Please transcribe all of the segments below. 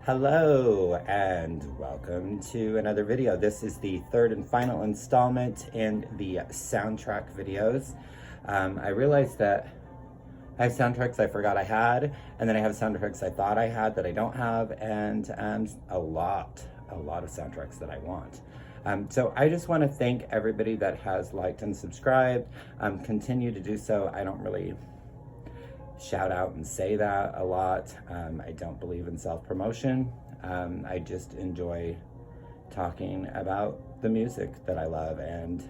Hello and welcome to another video. This is the third and final installment in the soundtrack videos. I realized that I have soundtracks I forgot I had, and then I have soundtracks I thought I had that I don't have, and a lot of soundtracks that I want. So I just want to thank everybody that has liked and subscribed. Continue to do so. I don't really shout out and say that a lot. I don't believe in self-promotion. I just enjoy talking about the music that I love and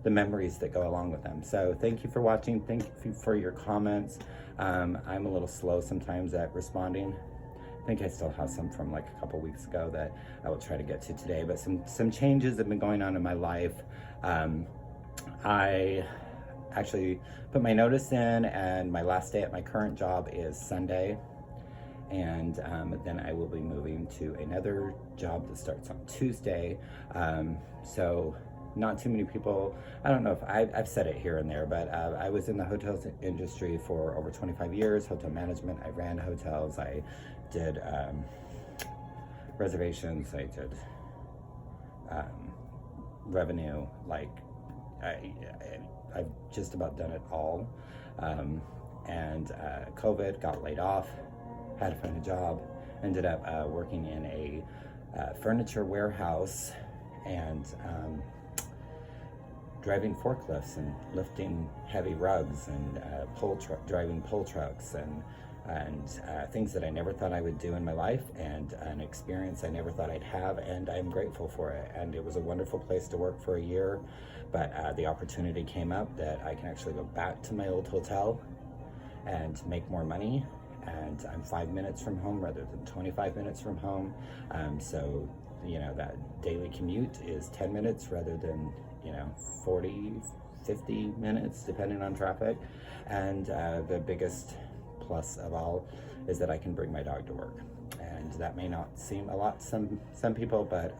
the memories that go along with them. So thank you for watching. Thank you for your comments. I'm a little slow sometimes at responding. I think I still have some from like a couple weeks ago that I will try to get to today, but some changes have been going on in my life. I actually put my notice in, and my last day at my current job is Sunday, and then I will be moving to another job that starts on Tuesday. So not too many people, I don't know if I've said it here and there, but I was in the hotels industry for over 25 years, hotel management. I ran hotels, I did reservations, I did revenue, like I've just about done it all. And COVID, got laid off, had to find a job, ended up working in a furniture warehouse and driving forklifts and lifting heavy rugs and driving pull trucks and things that I never thought I would do in my life, and an experience I never thought I'd have, and I'm grateful for it. And it was a wonderful place to work for a year, but the opportunity came up that I can actually go back to my old hotel and make more money, and I'm 5 minutes from home rather than 25 minutes from home. So, you know, that daily commute is 10 minutes rather than, 40, 50 minutes, depending on traffic. And the biggest plus of all is that I can bring my dog to work. And that may not seem a lot to some people, but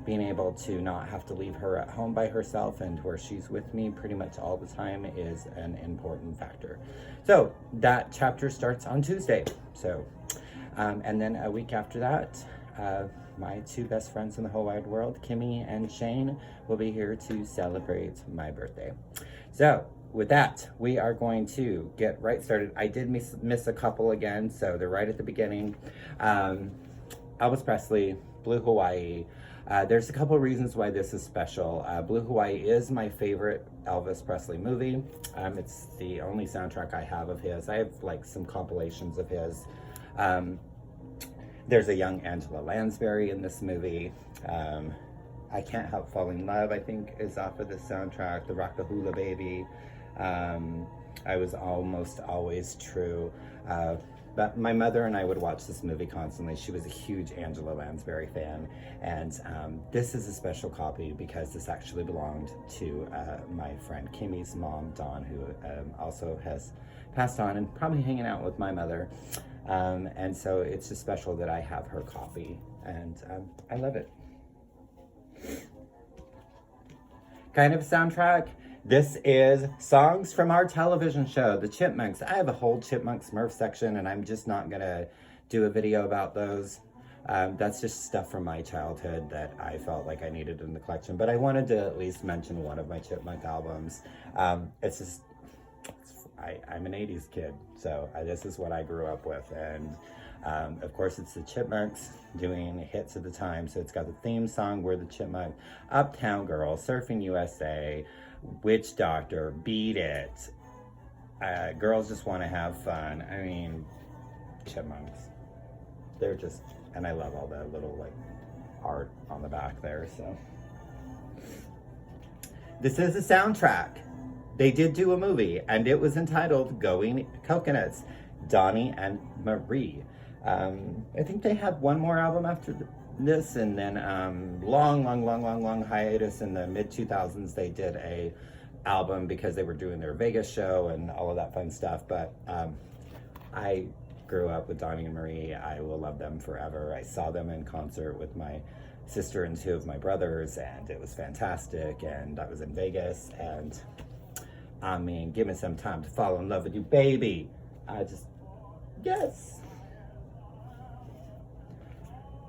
being able to not have to leave her at home by herself and where she's with me pretty much all the time is an important factor. So that chapter starts on Tuesday. So, and then a week after that, my two best friends in the whole wide world, Kimmy and Shane, will be here to celebrate my birthday. So with that, we are going to get right started. I did miss a couple again, so they're right at the beginning. Elvis Presley, Blue Hawaii. There's a couple of reasons why this is special. Blue Hawaii is my favorite Elvis Presley movie. It's the only soundtrack I have of his. I have like some compilations of his. There's a young Angela Lansbury in this movie. I Can't Help Falling in Love, I think, is off of the soundtrack. The Rockahula Baby. I Was Almost Always True. But my mother and I would watch this movie constantly. She was a huge Angela Lansbury fan. And this is a special copy because this actually belonged to my friend Kimmy's mom, Dawn, who also has passed on and probably hanging out with my mother. And so it's just special that I have her copy, and I love it. Kind of soundtrack. This is songs from our television show, The Chipmunks. I have a whole Chipmunk Smurf section, and I'm just not gonna do a video about those. That's just stuff from my childhood that I felt like I needed in the collection, but I wanted to at least mention one of my Chipmunk albums. It's just, I'm an 80s kid, so this is what I grew up with. And of course it's the Chipmunks doing hits at the time. So it's got the theme song, We're the Chipmunk, Uptown Girl, Surfing USA, Witch Doctor, Beat It, Girls Just Want to Have Fun. I mean, Chipmunks, they're just, and I love all that little like art on the back there. So this is a soundtrack. They did do a movie, and it was entitled Going Coconuts, Donnie and Marie. I think they had one more album after this, and then long hiatus in the mid-2000s. They did a album because they were doing their Vegas show and all of that fun stuff. But I grew up with Donnie and Marie. I will love them forever. I saw them in concert with my sister and two of my brothers, and it was fantastic. And I was in Vegas, and I mean, give me some time to fall in love with you, baby. Yes.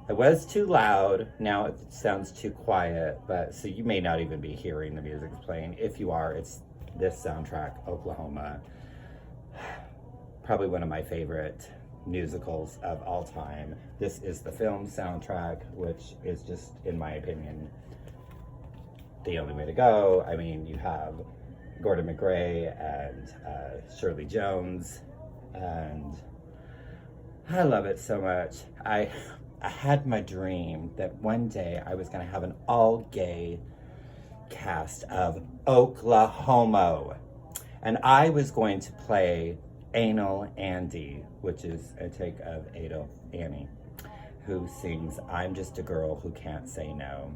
I was too loud. Now it sounds too quiet, but so you may not even be hearing the music playing. If you are, it's this soundtrack, Oklahoma. Probably one of my favorite musicals of all time. This is the film soundtrack, which is just, in my opinion, the only way to go. I mean, you have Gordon McRae and Shirley Jones, and I love it so much. I had my dream that one day I was going to have an all-gay cast of Oklahoma, and I was going to play Anal Andy, which is a take of Adolf Annie, who sings "I'm Just a Girl Who Can't Say No."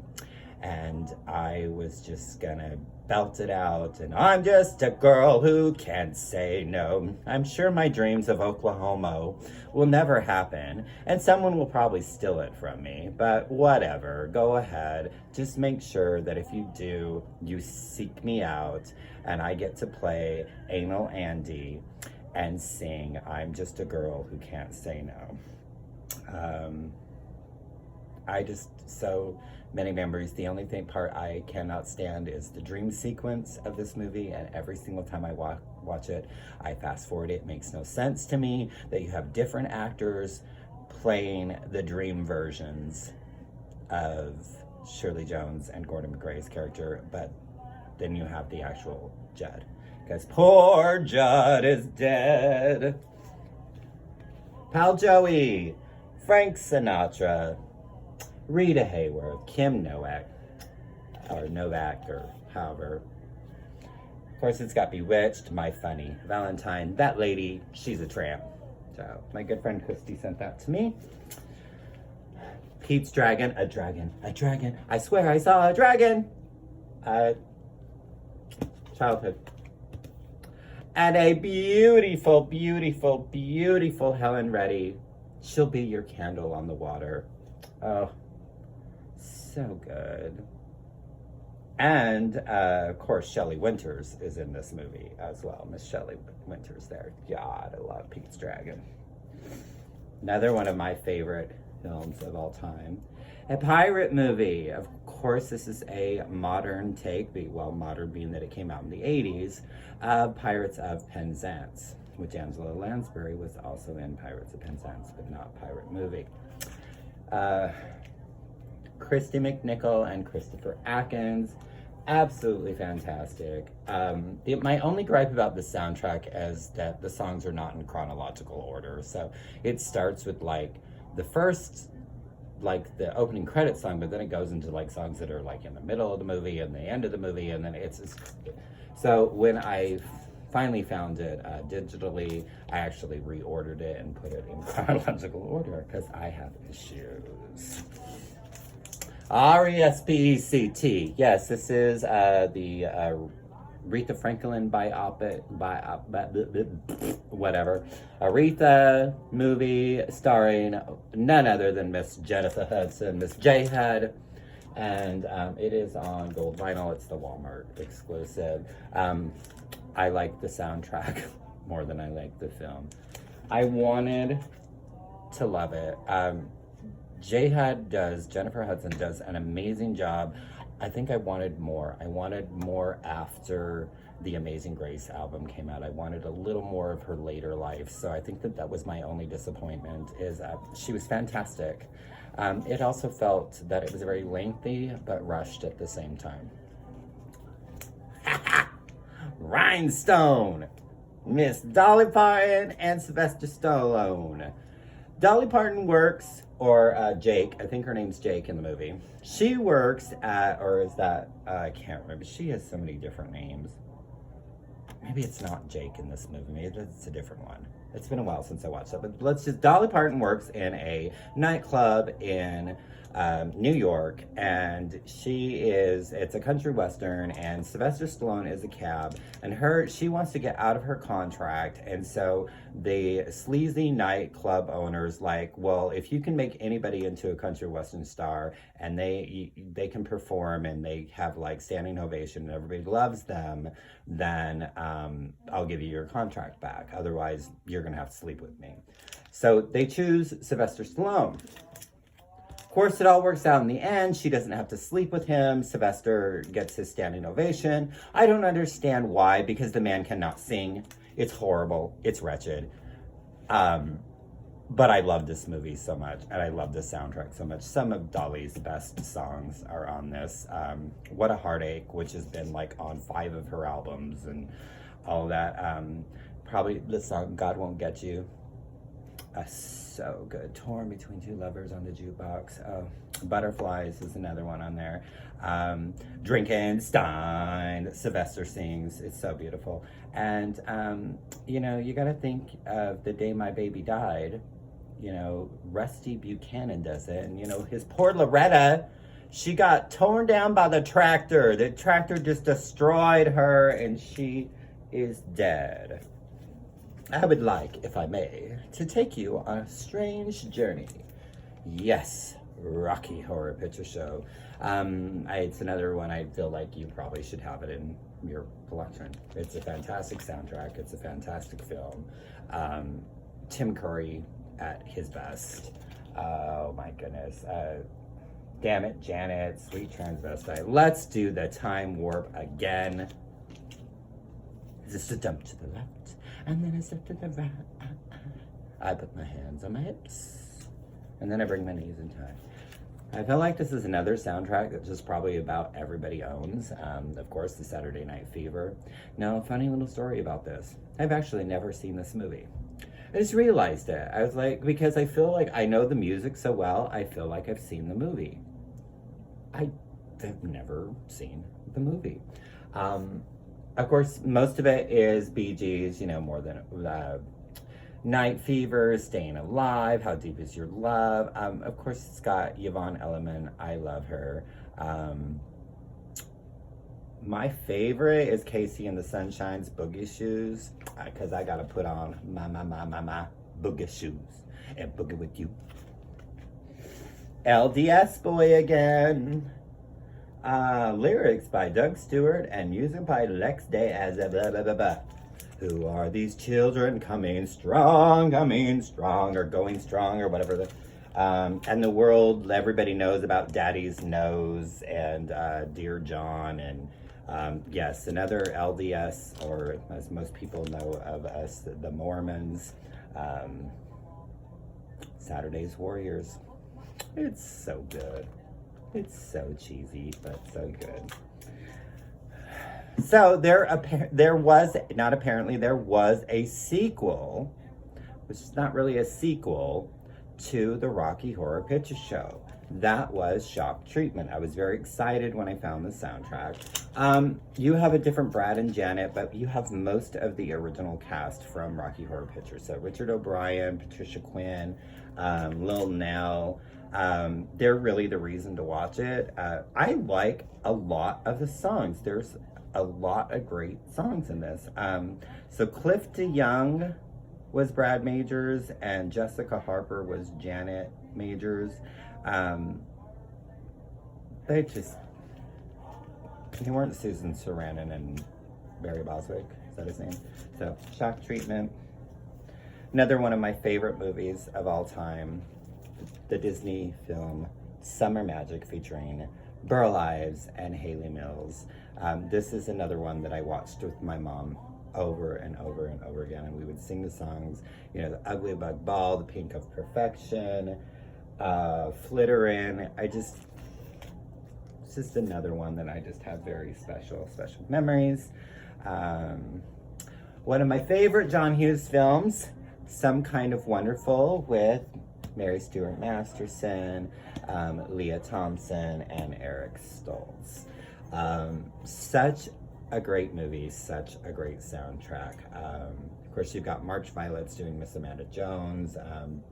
And I was just gonna belt it out, and I'm just a girl who can't say no. I'm sure my dreams of Oklahoma will never happen, and someone will probably steal it from me, but whatever, go ahead. Just make sure that if you do, you seek me out, and I get to play Anal Andy and sing "I'm Just a Girl Who Can't Say No." So many memories. The only part I cannot stand is the dream sequence of this movie, and every single time I watch it, I fast forward it. It makes no sense to me that you have different actors playing the dream versions of Shirley Jones and Gordon McRae's character, but then you have the actual Judd, because poor Judd is dead. Pal Joey, Frank Sinatra, Rita Hayworth, Kim Novak, or however. Of course, it's got Bewitched, My Funny Valentine. That lady, she's a tramp. So, my good friend Christy sent that to me. Pete's Dragon, a dragon. I swear I saw a dragon. Childhood. And a beautiful, beautiful, beautiful Helen Reddy. She'll be your candle on the water. Oh, so good. And, of course, Shelley Winters is in this movie as well. Miss Shelley Winters there. God, I love Pete's Dragon. Another one of my favorite films of all time. A pirate movie. Of course, this is a modern take, well, modern being that it came out in the 80s, of Pirates of Penzance, which Angela Lansbury was also in Pirates of Penzance, but not pirate movie. Christy McNichol and Christopher Atkins, absolutely fantastic. My only gripe about the soundtrack is that the songs are not in chronological order. So it starts with the first, the opening credits song, but then it goes into songs that are in the middle of the movie and the end of the movie, and then it's just... So when I finally found it digitally, I actually reordered it and put it in chronological order because I have issues. R-E-S-P-E-C-T. Yes, this is the Aretha Franklin whatever. Aretha movie starring none other than Miss Jennifer Hudson, Miss J-Head. And it is on gold vinyl. It's the Walmart exclusive. I like the soundtrack more than I like the film. I wanted to love it. Jennifer Hudson does an amazing job. I think I wanted more. I wanted more after the Amazing Grace album came out. I wanted a little more of her later life. So I think that was my only disappointment, is she was fantastic. It also felt that it was very lengthy, but rushed at the same time. Rhinestone! Miss Dolly Parton and Sylvester Stallone. Dolly Parton works, or Jake, I think her name's Jake in the movie. She works at, or is that, I can't remember. She has so many different names. Maybe it's not Jake in this movie. Maybe it's a different one. It's been a while since I watched that, but Dolly Parton works in a nightclub in New York, and it's a country western, and Sylvester Stallone is a cab, and she wants to get out of her contract, and so the sleazy nightclub owners well, if you can make anybody into a country western star, and they can perform, and they have standing ovation, and everybody loves them, then I'll give you your contract back. Otherwise, you're gonna have to sleep with me. So they choose Sylvester Stallone. Of course, it all works out in the end. She doesn't have to sleep with him. Sylvester gets his standing ovation. I don't understand why, because the man cannot sing. It's horrible. It's wretched. But I love this movie so much, and I love the soundtrack so much. Some of Dolly's best songs are on this. What a Heartache, which has been like on 5 of her albums and all that. Probably the song God Won't Get You. So good. Torn Between Two Lovers on the Jukebox. Oh, Butterflies is another one on there. Drinkenstein, Sylvester sings. It's so beautiful. And, you know, you got to think of The Day My Baby Died. You know, Rusty Buchanan does it. And, you know, his poor Loretta, she got torn down by the tractor. The tractor just destroyed her, and she is dead. I would like, if I may, to take you on a strange journey. Yes, Rocky Horror Picture Show. It's another one I feel like you probably should have it in your collection. It's a fantastic soundtrack. It's a fantastic film. Tim Curry at his best. Oh my goodness. Damn it, Janet, Sweet Transvestite. Let's do the time warp again. Just a dump to the left, and then a step to the right. I put my hands on my hips, and then I bring my knees in time. I feel like this is another soundtrack that just probably about everybody owns. Of course, the Saturday Night Fever. Now, funny little story about this. I've actually never seen this movie. I just realized it. I was like, because I feel like I know the music so well, I feel like I've seen the movie. I have never seen the movie. Of course, most of it is Bee Gees, you know, more than Night Fever, Staying Alive, How Deep Is Your Love. Of course, it's got Yvonne Elliman. I love her. My favorite is Casey and the Sunshine's Boogie Shoes, because I got to put on my boogie shoes and boogie with you. LDS Boy again. Lyrics by Doug Stewart and music by Lex Day as a blah, blah, blah, blah. Who are these children coming strong, or going strong, or whatever. And the world, everybody knows about Daddy's Nose and Dear John. And yes, another LDS, or as most people know of us, the Mormons. Saturday's Warriors. It's so good. It's so cheesy, but so good. So there was a sequel, which is not really a sequel, to the Rocky Horror Picture Show. That was Shock Treatment. I was very excited when I found the soundtrack. You have a different Brad and Janet, but you have most of the original cast from Rocky Horror Picture. So Richard O'Brien, Patricia Quinn, Lil Nell. They're really the reason to watch it. I like a lot of the songs. There's a lot of great songs in this. So Cliff DeYoung was Brad Majors, and Jessica Harper was Janet Majors. They weren't Susan Sarandon and Barry Boswick. Is that his name? So Shock Treatment. Another one of my favorite movies of all time. The Disney film Summer Magic featuring Burl Ives and Haley Mills. This is another one that I watched with my mom over and over and over again, and we would sing the songs, you know, The Ugly Bug Ball, The Pink of Perfection, Flitterin'. It's just another one that I just have very special memories. One of my favorite John Hughes films, Some Kind of Wonderful, with Mary Stuart Masterson, Leah Thompson, and Eric Stoltz. Such a great movie, such a great soundtrack. Of course, you've got March Violets doing Miss Amanda Jones.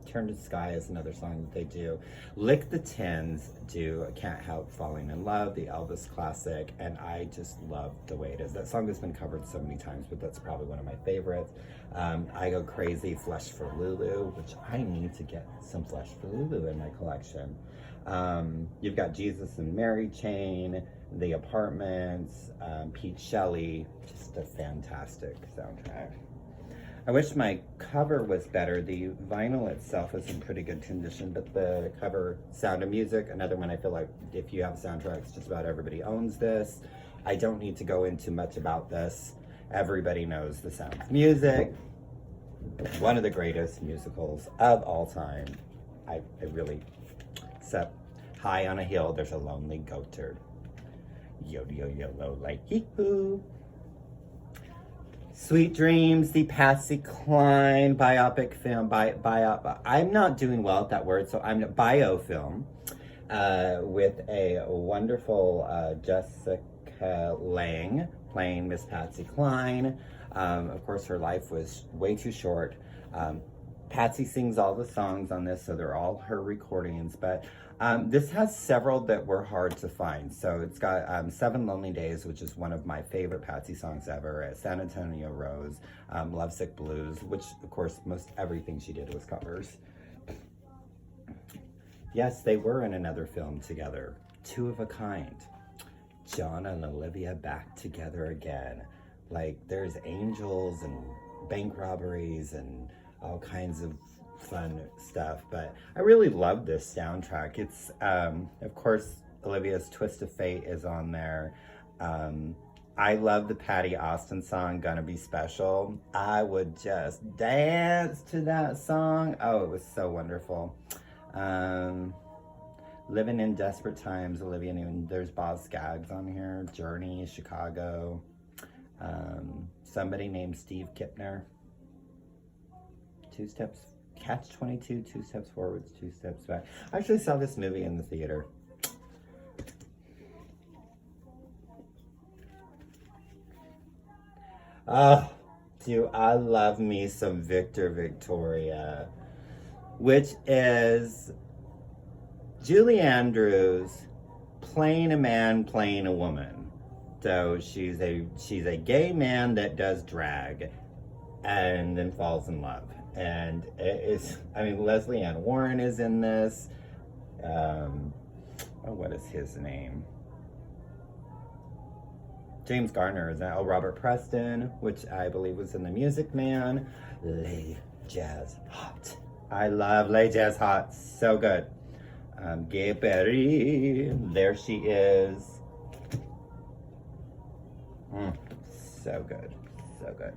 Turn to Sky is another song that they do. Lick the Tins do Can't Help Falling in Love, the Elvis classic, and I just love the way it is. That song has been covered so many times, but that's probably one of my favorites. I Go Crazy, Flesh for Lulu, which I need to get some Flesh for Lulu in my collection. You've got Jesus and Mary Chain, The Apartments, Pete Shelley, just a fantastic soundtrack. I wish my cover was better. The vinyl itself is in pretty good condition, but the cover, Sound of Music, another one I feel like if you have soundtracks, just about everybody owns this. I don't need to go into much about this. Everybody knows The Sound of Music. One of the greatest musicals of all time. I really, except high on a hill, there's a lonely goat turd. Yo, like hee-hoo. Sweet Dreams, the Patsy Cline biopic film. I'm not doing well at that word, so I'm a biofilm with a wonderful Jessica Lange playing Miss Patsy Cline. Of course, her life was way too short. Patsy sings all the songs on this, so they're all her recordings, but this has several that were hard to find. So it's got 7 Lonely Days, which is one of my favorite Patsy songs ever, San Antonio Rose, Lovesick Blues, which of course most everything she did was covers. Yes, they were in another film together, Two of a Kind. John and Olivia back together again. Like there's angels and bank robberies and all kinds of fun stuff, but I really love this soundtrack. It's of course Olivia's Twist of Fate is on there. I love the Patty Austin song Gonna Be Special. I would just dance to that song. Oh, it was so wonderful. Living in Desperate Times, Olivia Newton. There's Boz Scaggs on here. Journey, Chicago. Somebody named Steve Kipner. 2 steps, Catch-22, 2 steps forwards, 2 steps back. I actually saw this movie in the theater. Oh, do I love me some Victor Victoria, which is Julie Andrews playing a man playing a woman. So she's a gay man that does drag and then falls in love. And it is, I mean, Leslie Ann Warren is in this. What is his name? James Garner is that. Oh, Robert Preston, which I believe was in The Music Man. Lay Jazz Hot. I love Lay Jazz Hot. So good. Gay Perry. There she is. So good. So good.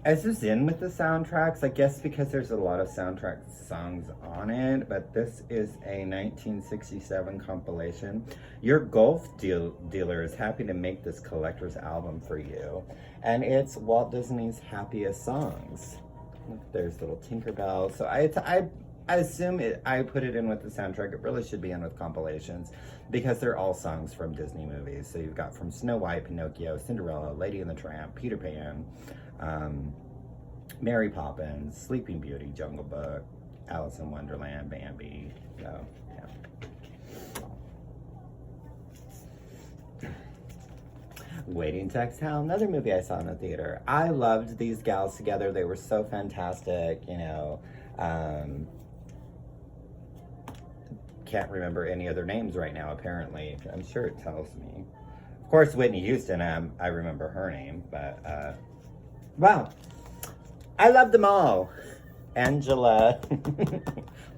Is this in with the soundtracks? I guess because there's a lot of soundtrack songs on it, but this is a 1967 compilation. Your golf dealer is happy to make this collector's album for you. And it's Walt Disney's Happiest Songs. Look, there's little Tinkerbell. So I assume I put it in with the soundtrack. It really should be in with compilations because they're all songs from Disney movies. So you've got from Snow White, Pinocchio, Cinderella, Lady and the Tramp, Peter Pan, Mary Poppins, Sleeping Beauty, Jungle Book, Alice in Wonderland, Bambi. So, yeah. Waiting to Exhale, another movie I saw in the theater. I loved these gals together. They were so fantastic, you know. Can't remember any other names right now, apparently. I'm sure it tells me. Of course, Whitney Houston, I remember her name, but, wow. I love them all. Angela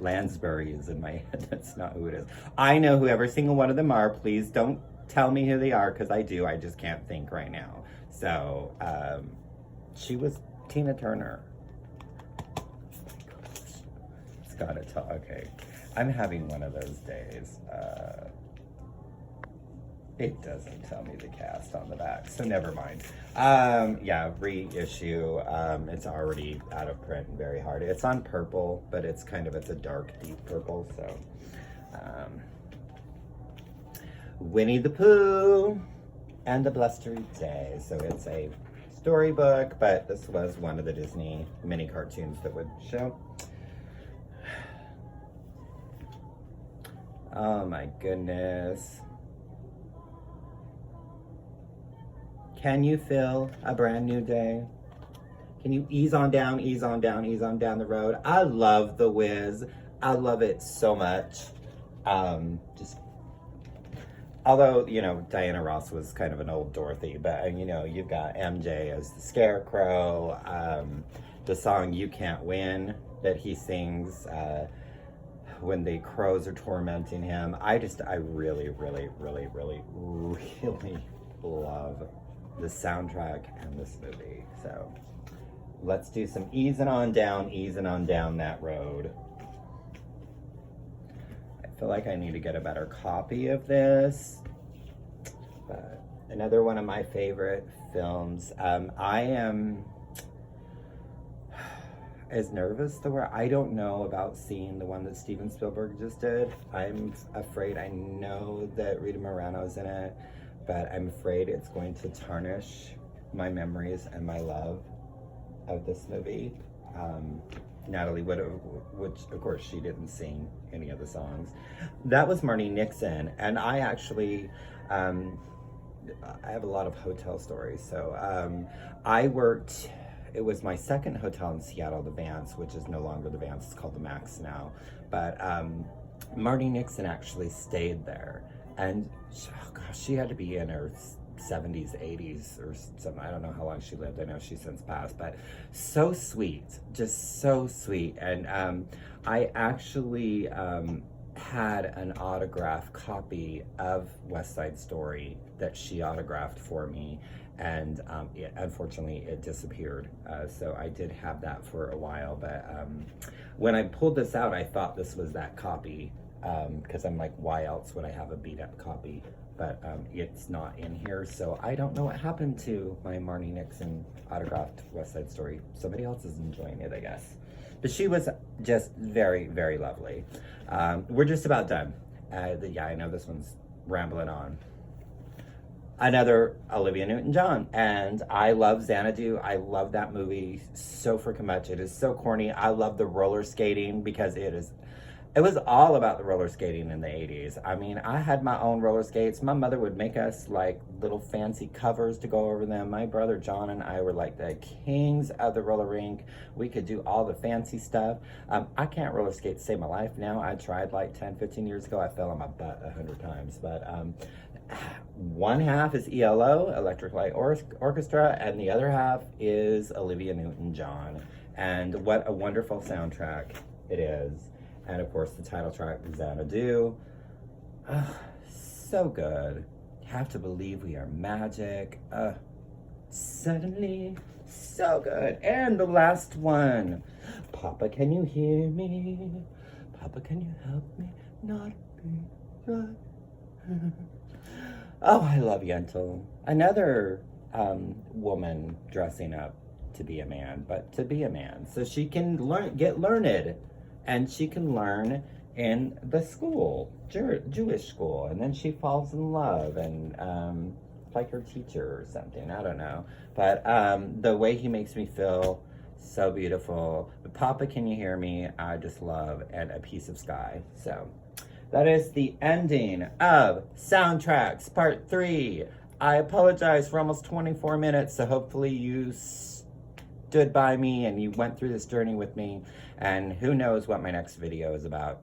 Lansbury is in my head. That's not who it is. I know who every single one of them are. Please don't tell me who they are, because I do. I just can't think right now. So, she was Tina Turner. It's gotta tell. Okay. I'm having one of those days. It doesn't tell me the cast on the back, so never mind. Yeah, reissue. It's already out of print and very hard. It's on purple, but it's a dark, deep purple, so. Winnie the Pooh and the Blustery Day. So it's a storybook, but this was one of the Disney mini cartoons that would show. Oh my goodness. Can you feel a brand new day? Can you ease on down the road? I love The Wiz. I love it so much. Just Although, you know, Diana Ross was kind of an old Dorothy, but, you know, you've got MJ as the Scarecrow, the song You Can't Win that he sings when the crows are tormenting him. I really, really, really, really, really love the soundtrack and this movie. So let's do some easing on down that road. I feel like I need to get a better copy of this. But another one of my favorite films. I am as nervous to where I don't know about seeing the one that Steven Spielberg just did. I'm afraid. I know that Rita Moreno's in it, but I'm afraid it's going to tarnish my memories and my love of this movie. Natalie Wood, which of course she didn't sing any of the songs. That was Marni Nixon, and I actually, I have a lot of hotel stories. So I worked, it was my second hotel in Seattle, the Vance, which is no longer the Vance, it's called the Max now. But Marni Nixon actually stayed there, and oh gosh, she had to be in her 70s, 80s or something. I don't know how long she lived. I know she's since passed, but so sweet, just so sweet. And I actually had an autograph copy of West Side Story that she autographed for me, and unfortunately it disappeared. So I did have that for a while, but when I pulled this out, I thought this was that copy, because I'm like, why else would I have a beat up copy? But it's not in here, so I don't know what happened to my Marni Nixon autographed West Side Story. Somebody else is enjoying it, I guess. But she was just very, very lovely. We're just about done. Yeah, I know this one's rambling on. Another Olivia Newton-John, and I love Xanadu. I love that movie so freaking much. It is so corny. I love the roller skating because it was all about the roller skating in the 80s. I mean, I had my own roller skates. My mother would make us like little fancy covers to go over them. My brother John and I were like the kings of the roller rink. We could do all the fancy stuff. I can't roller skate to save my life now. I tried like 10, 15 years ago. I fell on my butt 100 times. But one half is ELO, Electric Light Orchestra, and the other half is Olivia Newton-John. And what a wonderful soundtrack it is. And of course, the title track, Xanadu. So good. Have to believe we are magic. Suddenly, so good. And the last one. Papa, can you hear me? Papa, can you help me not be right? Oh, I love Yentl. Another woman dressing up to be a man, but to be a man. So she can get learned. And she can learn in the school, Jewish school, and then she falls in love and like her teacher or something, I don't know. But the way he makes me feel, so beautiful. But Papa, can you hear me? I just love, and A Piece of Sky. So that is the ending of Soundtracks Part 3. I apologize for almost 24 minutes, so hopefully you stood by me and you went through this journey with me, and who knows what my next video is about.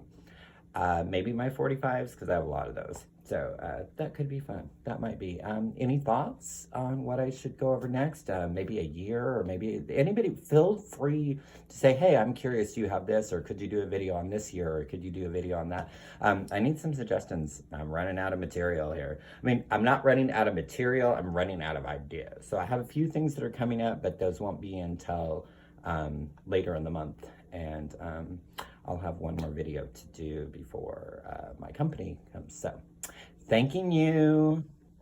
Maybe my 45s, because I have a lot of those. So that could be fun. That might be. Any thoughts on what I should go over next? Maybe a year, or maybe anybody, feel free to say, hey, I'm curious, do you have this, or could you do a video on this year, or could you do a video on that? I need some suggestions. I'm running out of material here. I mean, I'm not running out of material, I'm running out of ideas. So I have a few things that are coming up, but those won't be until later in the month. And I'll have one more video to do before my company comes. So, thanking you.